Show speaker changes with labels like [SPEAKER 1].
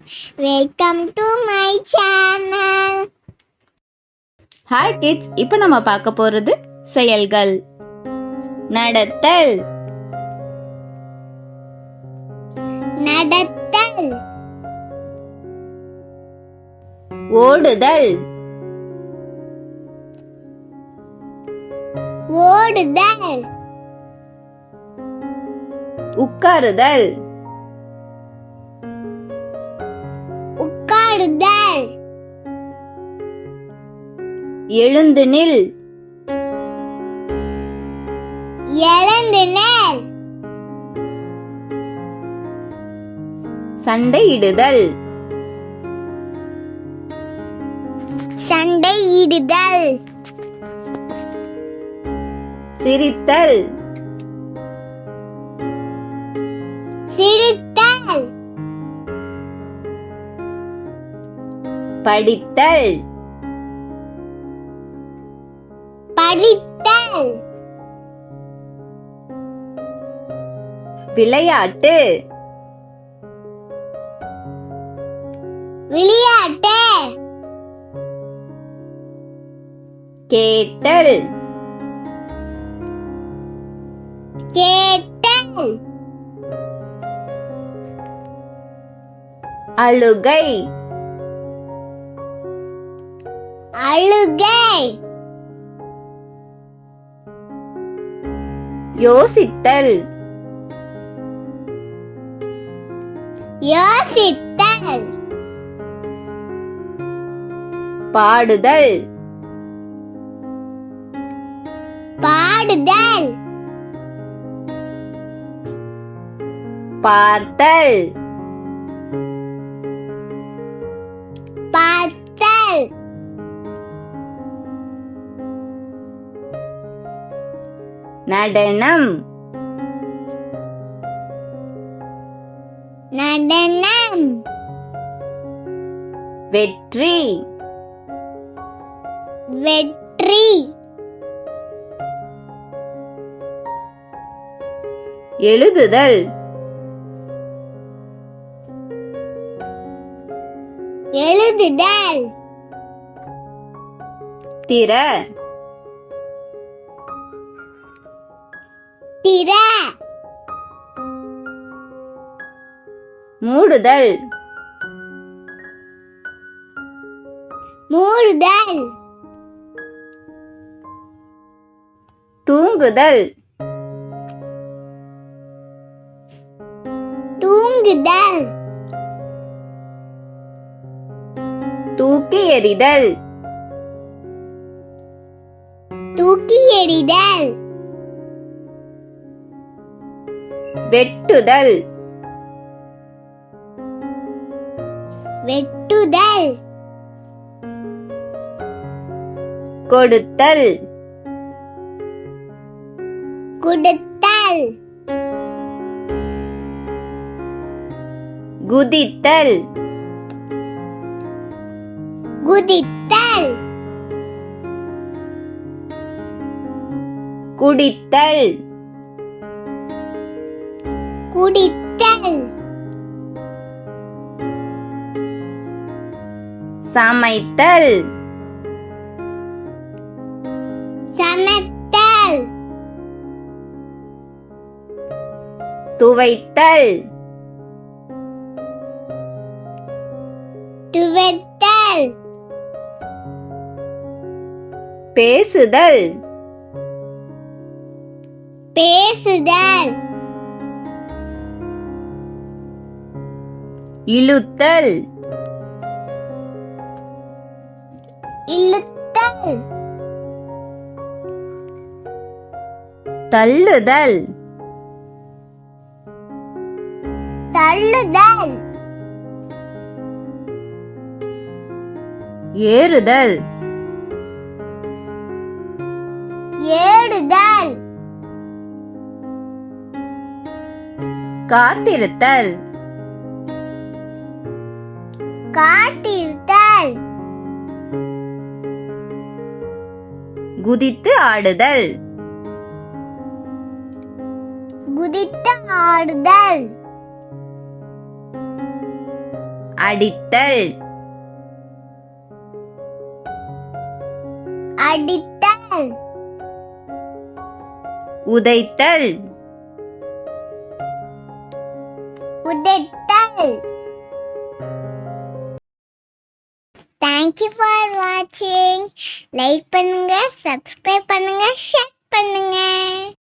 [SPEAKER 1] Welcome to my channel.
[SPEAKER 2] Hi kids, இப்போ நம்ம பார்க்க போறது செயல்கள். நடத்தல்,
[SPEAKER 1] நடத்தல்,
[SPEAKER 2] ஓடுதல்,
[SPEAKER 1] ஓடுதல்,
[SPEAKER 2] உட்காருதல்,
[SPEAKER 1] உட்காருதல்,
[SPEAKER 2] எழுந்து நில்,
[SPEAKER 1] எழுந்து நில்,
[SPEAKER 2] சண்டையிடுதல்,
[SPEAKER 1] சண்டையிடுதல்,
[SPEAKER 2] சிரித்தல்,
[SPEAKER 1] சிரித்தல்,
[SPEAKER 2] படித்தல்,
[SPEAKER 1] படித்தல்,
[SPEAKER 2] விளையாட்டு,
[SPEAKER 1] விளையாட்டு,
[SPEAKER 2] கேட்டல்,
[SPEAKER 1] கேட்டல்,
[SPEAKER 2] அழுகை,
[SPEAKER 1] அழுகை,
[SPEAKER 2] யோசித்தல்,
[SPEAKER 1] யோசித்தல்,
[SPEAKER 2] பாடுதல்,
[SPEAKER 1] பாடுதல்,
[SPEAKER 2] பார்த்தல்,
[SPEAKER 1] பார்த்தல்,
[SPEAKER 2] நடனம்,
[SPEAKER 1] நடனம்,
[SPEAKER 2] வெற்றி,
[SPEAKER 1] வெற்றி,
[SPEAKER 2] எழுதுதல்,
[SPEAKER 1] எழுதுதல்,
[SPEAKER 2] திற,
[SPEAKER 1] திற,
[SPEAKER 2] மூடுதல்,
[SPEAKER 1] மூடுதல்,
[SPEAKER 2] தூங்குதல்,
[SPEAKER 1] தூங்குதல்,
[SPEAKER 2] தூக்கி எறிதல்,
[SPEAKER 1] தூக்கி எறிதல்,
[SPEAKER 2] வெட்டுதல்,
[SPEAKER 1] வெட்டுதல்,
[SPEAKER 2] கொடுத்தல்,
[SPEAKER 1] கொடுத்தல்,
[SPEAKER 2] குதித்தல்,
[SPEAKER 1] குதித்தல்,
[SPEAKER 2] குடித்தல்,
[SPEAKER 1] குடித்தல்,
[SPEAKER 2] சமைத்தல்,
[SPEAKER 1] சமைத்தல்,
[SPEAKER 2] துவைத்தல்,
[SPEAKER 1] துவைத்தல்,
[SPEAKER 2] பேசுதல்,
[SPEAKER 1] பேசுதல்,
[SPEAKER 2] இழுத்தல்,
[SPEAKER 1] இழுத்தல்,
[SPEAKER 2] தள்ளுதல்,
[SPEAKER 1] தள்ளுதல்,
[SPEAKER 2] ஏறுதல்,
[SPEAKER 1] ஏறுதல்,
[SPEAKER 2] காத்திருத்தல்,
[SPEAKER 1] காத்திருத்தல்,
[SPEAKER 2] குதித்து ஆடுதல்,
[SPEAKER 1] குதித்து ஆடுதல்,
[SPEAKER 2] அடித்தல்
[SPEAKER 1] அடித்தல்
[SPEAKER 2] உதைத்தல்
[SPEAKER 1] உதைத்தல். Thank you for watching. Like பண்ணுங்க, சப்ஸ்கிரைப் பண்ணுங்க, ஷேர் பண்ணுங்க.